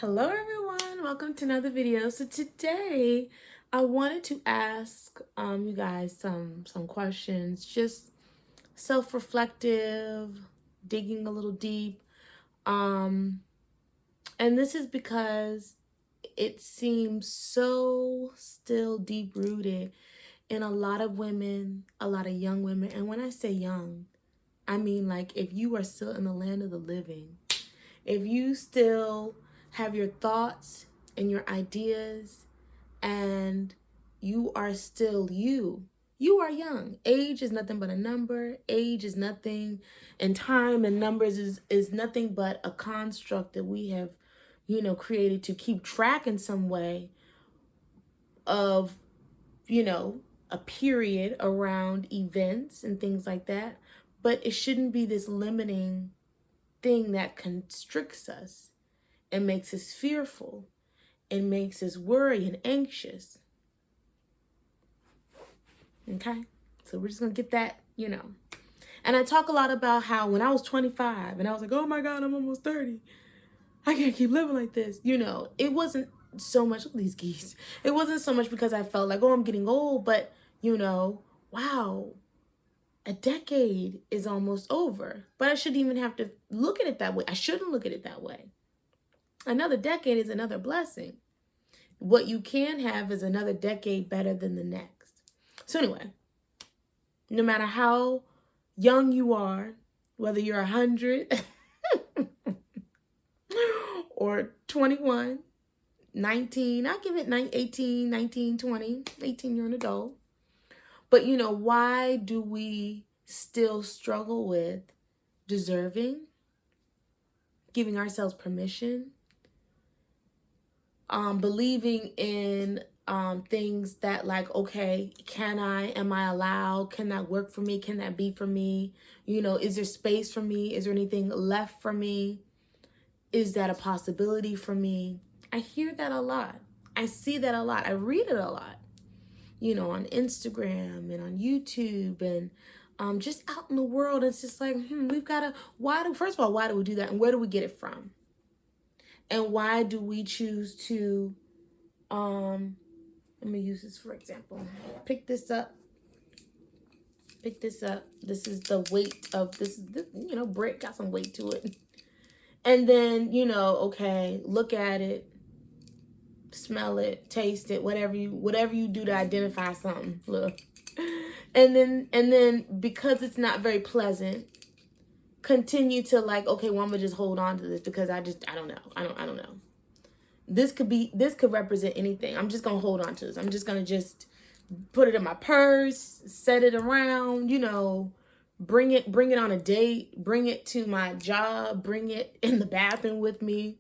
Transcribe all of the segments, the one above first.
Hello everyone, welcome to another video. So today I wanted to ask you guys some questions, just self-reflective, digging a little deep. And this is because it seems so still deep-rooted in a lot of women, a lot of young women. And when I say young, I mean like if you are still in the land of the living, if you still have your thoughts and your ideas and you are still you are young. Age is nothing but a number. Age is nothing, and time and numbers is nothing but a construct that we have, created to keep track in some way of, a period around events and things like that. But it shouldn't be this limiting thing that constricts us and makes us fearful and makes us worry and anxious. Okay? So we're just going to get that, And I talk a lot about how when I was 25 and I was like, oh my God, I'm almost 30. I can't keep living like this. It wasn't so much, look at these geese. It wasn't so much because I felt like, oh, I'm getting old, but, wow, a decade is almost over. But I shouldn't even have to look at it that way. I shouldn't look at it that way. Another decade is another blessing. What you can have is another decade better than the next. So anyway, no matter how young you are, whether you're 100 or 21, 19, I give it 18, 19, 20, 18, you're an adult. But why do we still struggle with deserving, giving ourselves permission, believing in things that like, okay, am I allowed? Can that work for me? Can that be for me? Is there space for me? Is there anything left for me? Is that a possibility for me? I hear that a lot. I see that a lot. I read it a lot, on Instagram and on YouTube and just out in the world. It's just like, we've got to, first of all, why do we do that? And where do we get it from? And why do we choose to, let me use this for example. Pick this up. This is the weight of this, brick got some weight to it. And then, okay, look at it, smell it, taste it, whatever you do to identify something, look. And then because it's not very pleasant, continue to like, okay, well, I'm gonna just hold on to this because I don't know. I don't know. This could represent anything. I'm just gonna hold on to this. I'm just gonna just put it in my purse, set it around, bring it on a date, bring it to my job, bring it in the bathroom with me,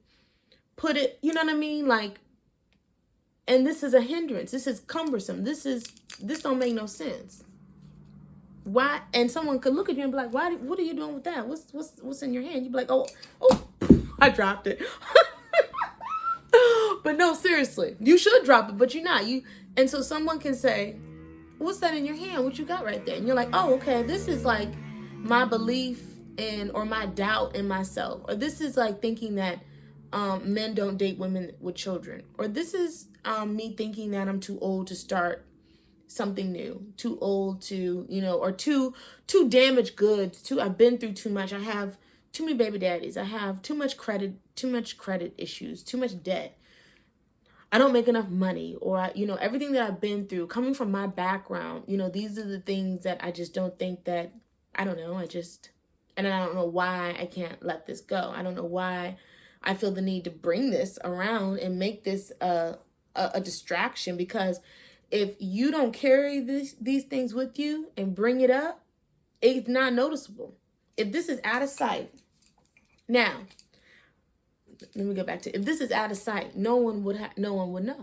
put it, you know what I mean? Like, and this is a hindrance. This is cumbersome. This don't make no sense. Why? And someone could look at you and be like, what are you doing with that? What's in your hand? You'd be like, oh, I dropped it. But no, seriously, you should drop it, but you're not. And so someone can say, what's that in your hand? What you got right there? And you're like, oh, okay, this is like my belief in, or my doubt in myself. Or this is like thinking that men don't date women with children. Or this is me thinking that I'm too old to start something new, too old to, or too damaged goods, I've been through too much. I have too many baby daddies. I have too much credit issues, too much debt. I don't make enough money, or everything that I've been through, coming from my background, these are the things that I just don't think that, I don't know, and I don't know why I can't let this go. I don't know why I feel the need to bring this around and make this a distraction, because if you don't carry these things with you and bring it up, it's not noticeable. If this is out of sight, now, let me go back to, if this is out of sight, no one would know.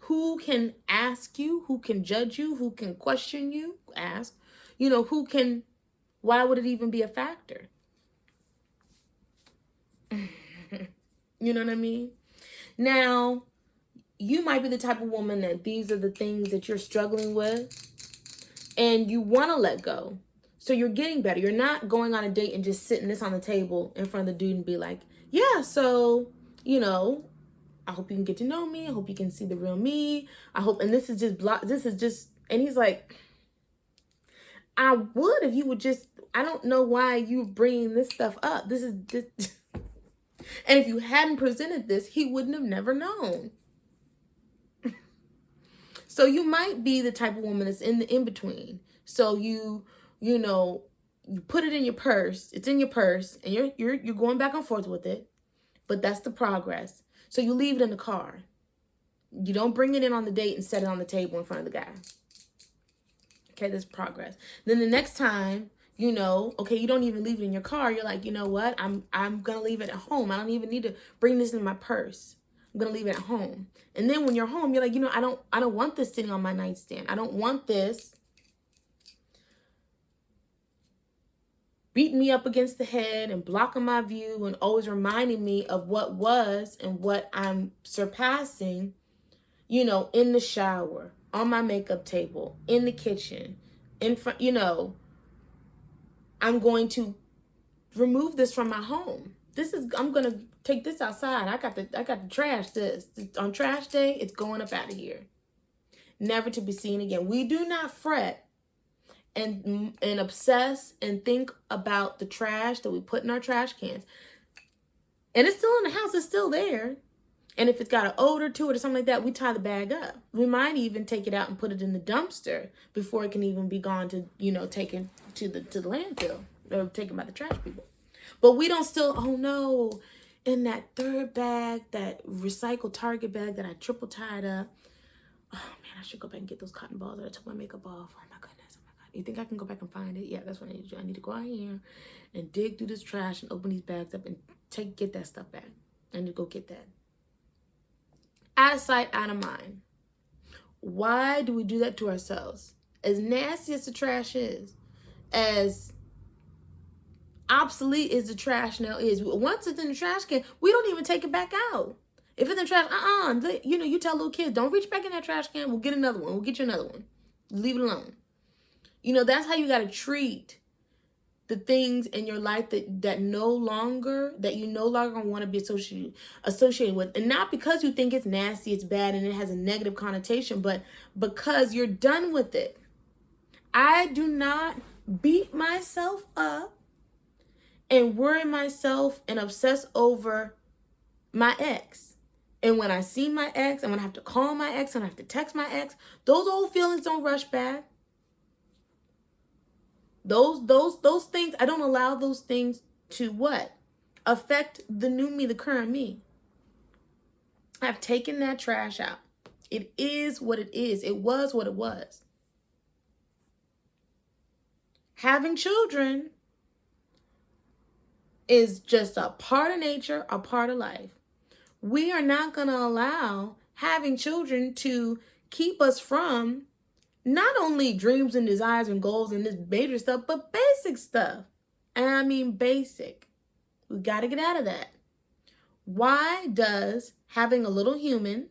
Who can ask you? Who can judge you? Who can question you? Ask. Why would it even be a factor? You know what I mean? Now, you might be the type of woman that these are the things that you're struggling with and you want to let go. So you're getting better. You're not going on a date and just sitting this on the table in front of the dude and be like, yeah, so, you know, I hope you can get to know me. I hope you can see the real me. I hope, and this is just, and he's like, I would if you would just, I don't know why you bringing this stuff up. This is, this. And if you hadn't presented this, he wouldn't have never known. So you might be the type of woman that's in the in-between. So you know, you put it in your purse. It's in your purse, and you're going back and forth with it. But that's the progress. So you leave it in the car. You don't bring it in on the date and set it on the table in front of the guy. Okay, that's progress. Then the next time, you know, okay, you don't even leave it in your car. You're like, you know what? I'm gonna leave it at home. I don't even need to bring this in my purse. I'm gonna leave it at home. And then when you're home, you're like, you know, I don't want this sitting on my nightstand. I don't want this beating me up against the head and blocking my view and always reminding me of what was and what I'm surpassing, you know, in the shower, on my makeup table, in the kitchen, in front, you know, I'm going to remove this from my home. I'm going to take this outside. I got to trash this. On trash day, it's going up out of here. Never to be seen again. We do not fret and obsess and think about the trash that we put in our trash cans. And it's still in the house. It's still there. And if it's got an odor to it or something like that, we tie the bag up. We might even take it out and put it in the dumpster before it can even be gone to, you know, taken to the landfill or taken by the trash people. But we don't still, oh no, in that third bag, that recycled Target bag that I triple tied up. Oh man, I should go back and get those cotton balls that I took my makeup off. Oh my goodness, oh my God. You think I can go back and find it? Yeah, that's what I need to do. I need to go out here and dig through this trash and open these bags up and get that stuff back. I need to go get that. Out of sight, out of mind. Why do we do that to ourselves? As nasty as the trash is, as obsolete as the trash now is, once it's in the trash can, we don't even take it back out. If it's in the trash, you know, you tell little kids, don't reach back in that trash can. We'll get another one. We'll get you another one. Leave it alone. You know, that's how you got to treat the things in your life that you no longer want to be associated with. And not because you think it's nasty, it's bad, and it has a negative connotation, but because you're done with it. I do not beat myself up and worry myself and obsess over my ex. And when I see my ex, and when I have to call my ex, and I have to text my ex, those old feelings don't rush back. Those things, I don't allow those things to what? Affect the new me, the current me. I've taken that trash out. It is what it is. It was what it was. Having children is just a part of nature, a part of life. We are not going to allow having children to keep us from not only dreams and desires and goals and this major stuff, but basic stuff. And I mean basic. We got to get out of that. Why does having a little human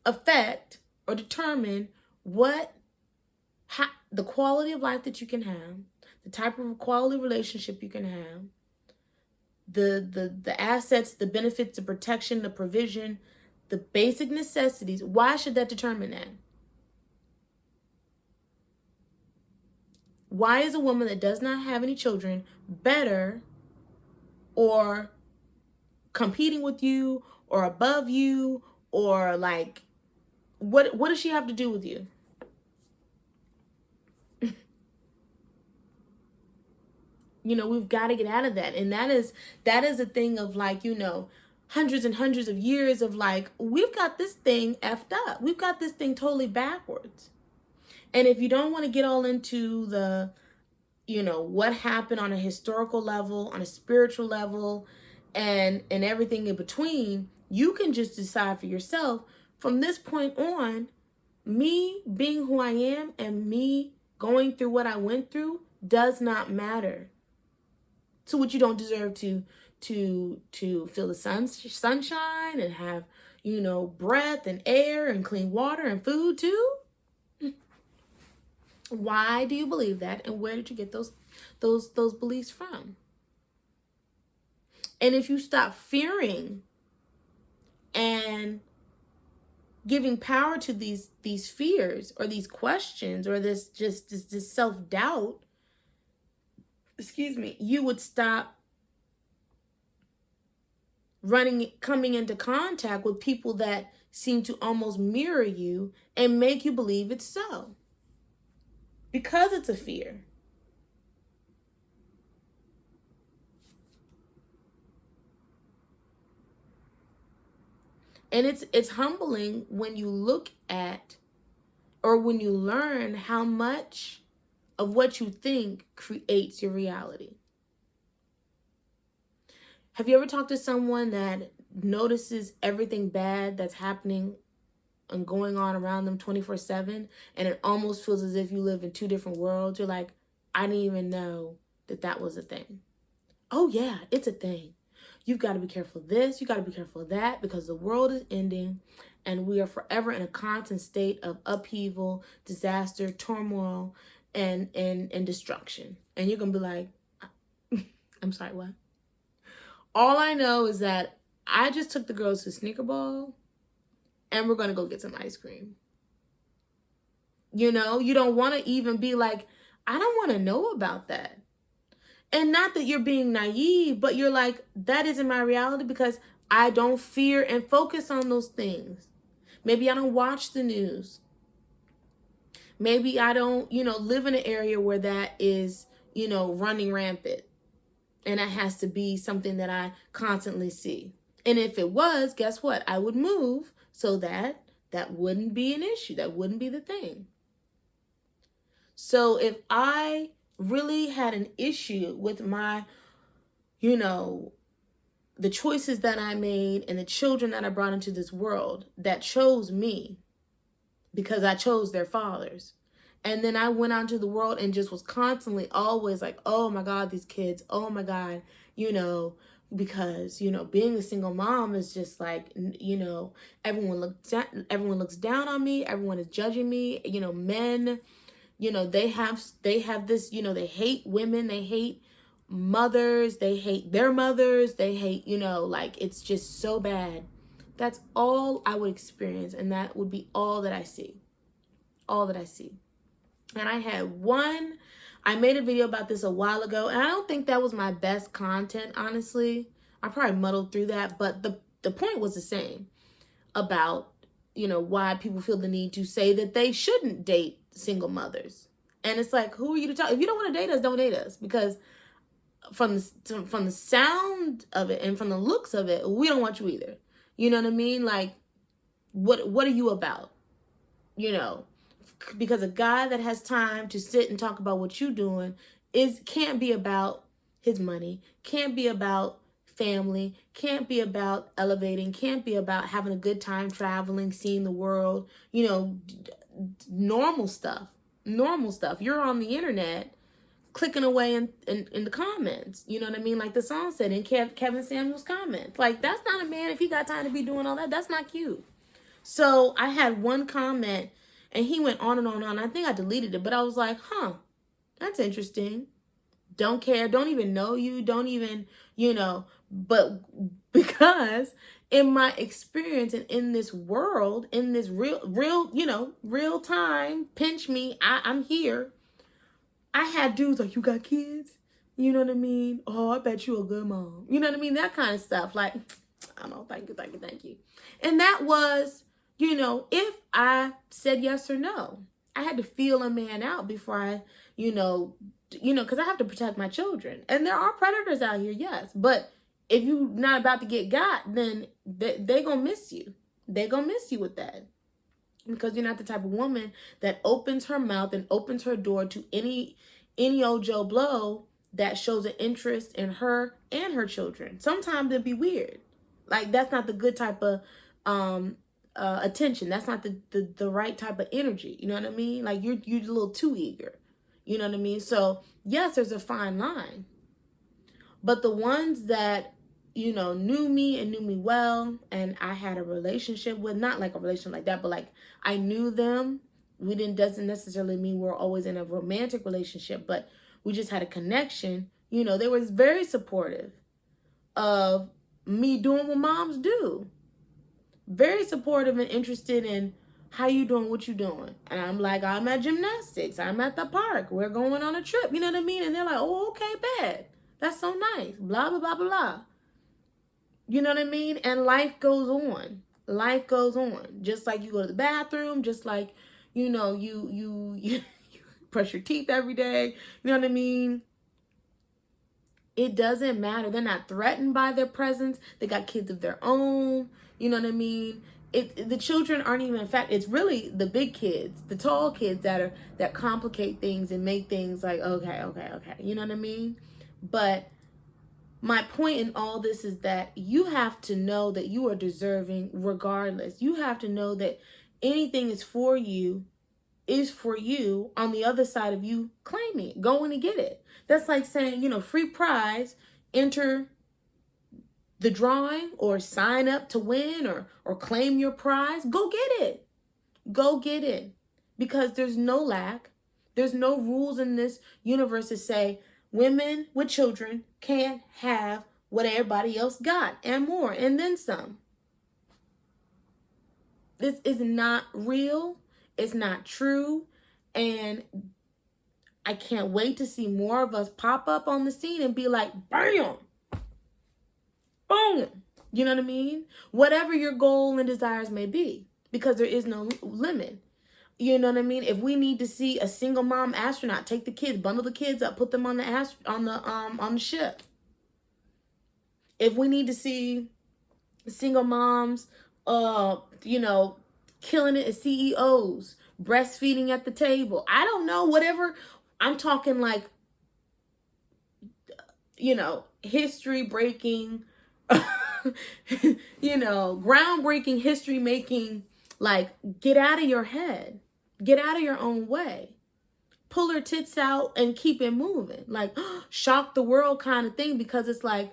affect or determine the quality of life that you can have, the type of quality relationship you can have, the assets, the benefits, the protection, the provision, the basic necessities? Why should that determine that? Why is a woman that does not have any children better or competing with you or above you or like, what does she have to do with you? You know, we've got to get out of that. And that is a thing of like, you know, hundreds and hundreds of years of like, we've got this thing effed up. We've got this thing totally backwards. And if you don't want to get all into the, you know, what happened on a historical level, on a spiritual level, and everything in between, you can just decide for yourself from this point on, me being who I am and me going through what I went through does not matter. So what, you don't deserve to feel the sunshine and have, you know, breath and air and clean water and food too? Why do you believe that? And where did you get those beliefs from? And if you stop fearing and giving power to these fears or these questions or this self-doubt, excuse me, you would stop coming into contact with people that seem to almost mirror you and make you believe it's so. Because it's a fear. And it's humbling when you look at or when you learn how much of what you think creates your reality. Have you ever talked to someone that notices everything bad that's happening and going on around them 24/7, and it almost feels as if you live in two different worlds? You're like, I didn't even know that was a thing. Oh yeah, it's a thing. You've got to be careful of this, you got to be careful of that, because the world is ending and we are forever in a constant state of upheaval, disaster, turmoil, and destruction. And you're going to be like, I'm sorry, what? All I know is that I just took the girls to Sneaker Ball and we're going to go get some ice cream. You know, you don't want to even be like, I don't want to know about that. And not that you're being naive, but you're like, that isn't my reality because I don't fear and focus on those things. Maybe I don't watch the news. Maybe I don't, live in an area where that is, running rampant. And that has to be something that I constantly see. And if it was, guess what? I would move so that wouldn't be an issue. That wouldn't be the thing. So if I really had an issue with my, the choices that I made and the children that I brought into this world that chose me because I chose their fathers. And then I went out into the world and just was constantly always like, oh my God, these kids, oh my God, because, being a single mom is just like, everyone looks down on me. Everyone is judging me. Men, they have this, they hate women. They hate mothers. They hate their mothers. They hate, it's just so bad. That's all I would experience. And that would be all that I see. All that I see. And I made a video about this a while ago, and I don't think that was my best content, honestly. I probably muddled through that, but the point was the same about, why people feel the need to say that they shouldn't date single mothers. And it's like, who are you to talk? If you don't want to date us, don't date us. Because from the sound of it and from the looks of it, we don't want you either. You know what I mean? Like, what are you about? Because a guy that has time to sit and talk about what you're doing can't be about his money, can't be about family, can't be about elevating, can't be about having a good time traveling, seeing the world, normal stuff. You're on the internet clicking away in the comments. You know what I mean? Like the song said in Kevin Samuel's comments. Like, that's not a man if he got time to be doing all that. That's not cute. So I had one comment and he went on and on and on. I think I deleted it, but I was like, that's interesting. Don't care. Don't even know you. Don't even, but because in my experience and in this world, in this real time, pinch me, I'm here. I had dudes like, you got kids? You know what I mean? Oh, I bet you a good mom. You know what I mean? That kind of stuff. Like, I don't know. Thank you. And that was, if I said yes or no. I had to feel a man out before I, because I have to protect my children. And there are predators out here, yes. But if you're not about to get got, then they going to miss you. They going to miss you with that. Because you're not the type of woman that opens her mouth and opens her door to any old Joe Blow that shows an interest in her and her children. Sometimes it'd be weird. Like, that's not the good type of attention. That's not the right type of energy. You know what I mean? Like, you're a little too eager. You know what I mean? So yes, there's a fine line. But the ones that, knew me and knew me well, and I had a relationship with, not like a relationship like that, but like I knew them doesn't necessarily mean we're always in a romantic relationship, but we just had a connection. You know, they was very supportive of me doing what moms do. Very supportive and interested in how you doing, what you doing. And I'm like, I'm at gymnastics. I'm at the park. We're going on a trip. You know what I mean? And they're like, oh, okay, bad. That's so nice. Blah, blah, blah, blah, blah. You know what I mean? And life goes on. Life goes on. Just like you go to the bathroom, just like, you know, you brush your teeth every day. You know what I mean? It doesn't matter. They're not threatened by their presence. They got kids of their own. You know what I mean? The children aren't even, in fact, it's really the big kids, the tall kids that complicate things and make things like, okay. You know what I mean? But my point in all this is that you have to know that you are deserving regardless. You have to know that anything is for you on the other side of you claiming it, going to get it. That's like saying, you know, free prize, enter the drawing or sign up to win or claim your prize. Go get it. Go get it. Because there's no lack. There's no rules in this universe that say women with children can't have what everybody else got and more and then some. This is not real. It's not true. And I can't wait to see more of us pop up on the scene and be like, bam, boom. You know what I mean? Whatever your goal and desires may be, because there is no limit. You know what I mean? If we need to see a single mom astronaut, take the kids, bundle the kids up, put them on the ship. If we need to see single moms, you know, killing it as CEOs, breastfeeding at the table. I don't know, whatever. I'm talking like, you know, history breaking, you know, groundbreaking, history making, like, get out of your head. Get out of your own way. Pull her tits out and keep it moving. Like, shock the world kind of thing, because it's like,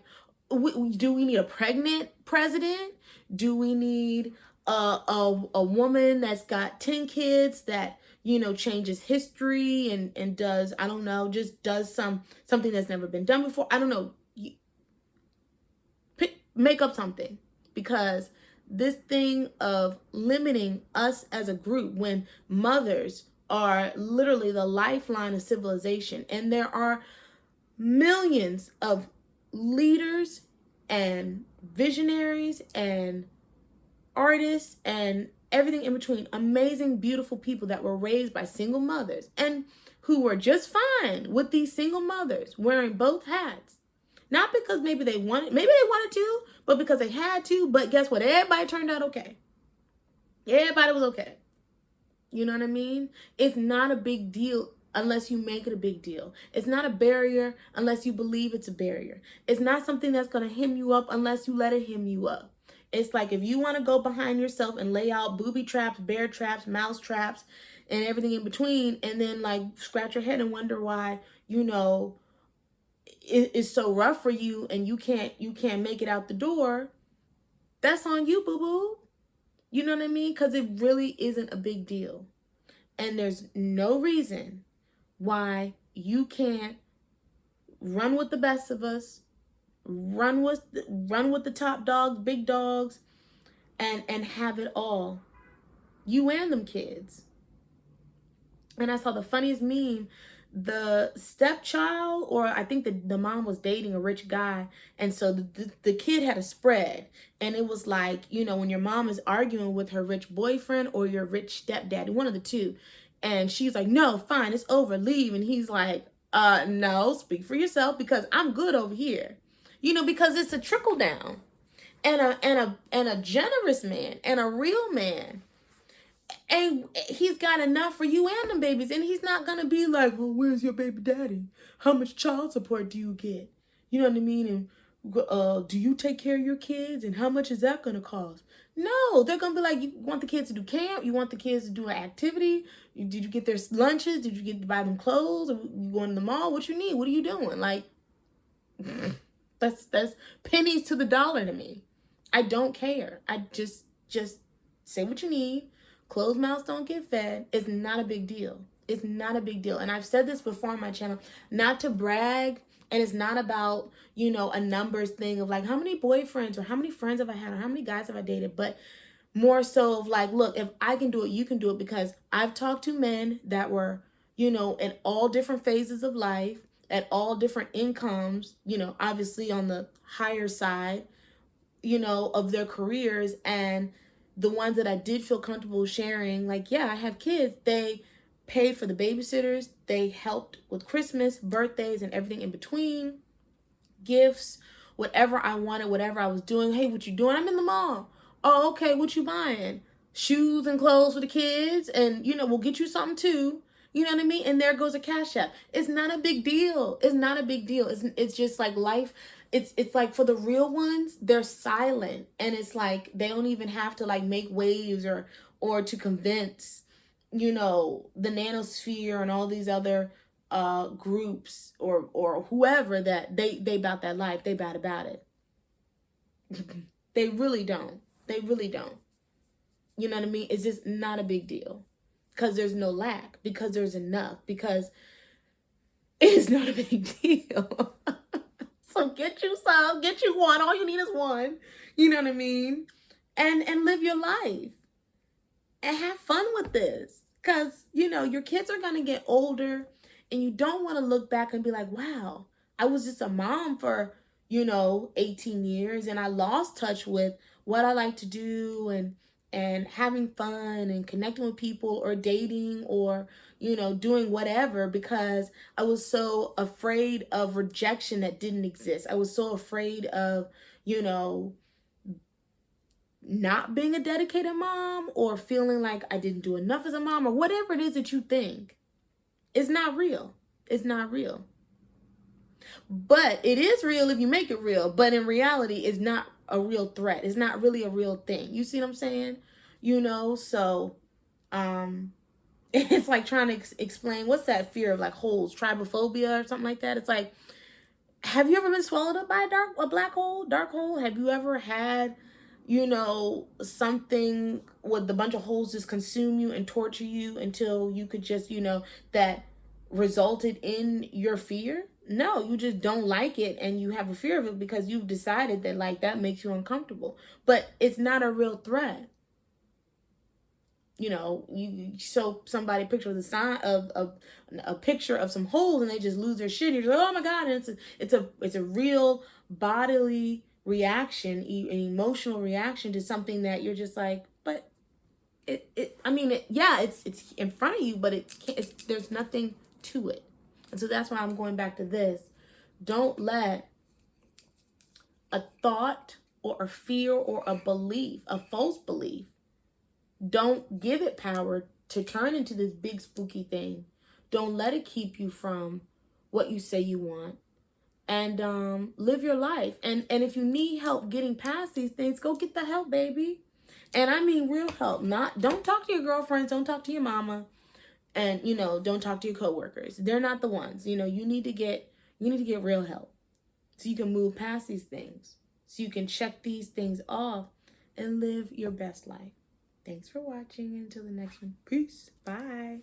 do we need a pregnant president? Do we need a woman that's got 10 kids that, you know, changes history and does, I don't know, just does something that's never been done before? I don't know. Make up something, because this thing of limiting us as a group, when mothers are literally the lifeline of civilization, and there are millions of leaders and visionaries and artists and everything in between, amazing, beautiful people that were raised by single mothers and who were just fine with these single mothers wearing both hats. Not because maybe they wanted to, but because they had to. But guess what? Everybody turned out okay. Everybody was okay. You know what I mean? It's not a big deal unless you make it a big deal. It's not a barrier unless you believe it's a barrier. It's not something that's going to hem you up unless you let it hem you up. It's like, if you want to go behind yourself and lay out booby traps, bear traps, mouse traps, and everything in between, and then like scratch your head and wonder why, you know, it's so rough for you and you can't make it out the door, that's on you, boo-boo. You know what I mean? Because it really isn't a big deal. And there's no reason why you can't run with the best of us, run with the top dogs, big dogs, and have it all. You and them kids. And I saw the funniest meme. The stepchild, or I think the mom was dating a rich guy, and so the kid had a spread, and it was like, you know, when your mom is arguing with her rich boyfriend or your rich stepdaddy, one of the two, and she's like, no, fine, it's over, leave, and he's like, no, speak for yourself, because I'm good over here, you know, because it's a trickle down, and a generous man and a real man. And he's got enough for you and them babies. And he's not going to be like, well, where's your baby daddy? How much child support do you get? You know what I mean? And do you take care of your kids? And how much is that going to cost? No, they're going to be like, you want the kids to do camp? You want the kids to do an activity? Did you get their lunches? Did you get to buy them clothes? Or you going to the mall? What you need? What are you doing? Like, that's pennies to the dollar to me. I don't care. I just say what you need. Closed mouths don't get fed. It's not a big deal. It's not a big deal. And I've said this before on my channel, not to brag. And it's not about, a numbers thing of like, how many boyfriends or how many friends have I had or how many guys have I dated? But more so of like, look, if I can do it, you can do it. Because I've talked to men that were, in all different phases of life, at all different incomes, obviously on the higher side, of their careers. And the ones that I did feel comfortable sharing, like, yeah, I have kids. They paid for the babysitters. They helped with Christmas, birthdays, and everything in between, gifts, whatever I wanted, whatever I was doing. Hey, what you doing? I'm in the mall. Oh, okay. What you buying? Shoes and clothes for the kids. And, we'll get you something too. You know what I mean? And there goes a cash app. It's not a big deal. It's not a big deal. It's just like life. It's like for the real ones, they're silent. And it's like they don't even have to like make waves or to convince, the nanosphere and all these other groups or whoever that they about that life. They bad about it. They really don't. They really don't. You know what I mean? It's just not a big deal. Because there's no lack. Because there's enough. Because it's not a big deal. So get you some. Get you one. All you need is one. You know what I mean? And live your life. And have fun with this. Because, your kids are going to get older. And you don't want to look back and be like, wow, I was just a mom for, 18 years. And I lost touch with what I like to do and having fun and connecting with people or dating or, doing whatever because I was so afraid of rejection that didn't exist. I was so afraid of, not being a dedicated mom or feeling like I didn't do enough as a mom or whatever it is that you think. It's not real. It's not real. But it is real if you make it real. But in reality, it's not a real threat. It's not really a real thing. You see what I'm saying? So it's like trying to explain what's that fear of like holes, trypophobia or something like that. It's like, have you ever been swallowed up by a black hole, dark hole? Have you ever had, something with a bunch of holes just consume you and torture you until you could just, that resulted in your fear? No, you just don't like it and you have a fear of it because you've decided that like that makes you uncomfortable. But it's not a real threat. You show somebody a picture of the sign of a picture of some holes and they just lose their shit. You're like, oh my God. And it's a real bodily reaction, an emotional reaction to something that you're just like, but it's in front of you, but there's nothing to it. And so that's why I'm going back to this. Don't let a thought or a fear or a belief, a false belief, don't give it power to turn into this big spooky thing. Don't let it keep you from what you say you want. And live your life. And if you need help getting past these things, go get the help, baby. And I mean real help. Don't talk to your girlfriends, don't talk to your mama, and don't talk to your coworkers. They're not the ones. You need to get real help so you can move past these things. So you can check these things off and live your best life. Thanks for watching. Until the next one. Peace. Bye.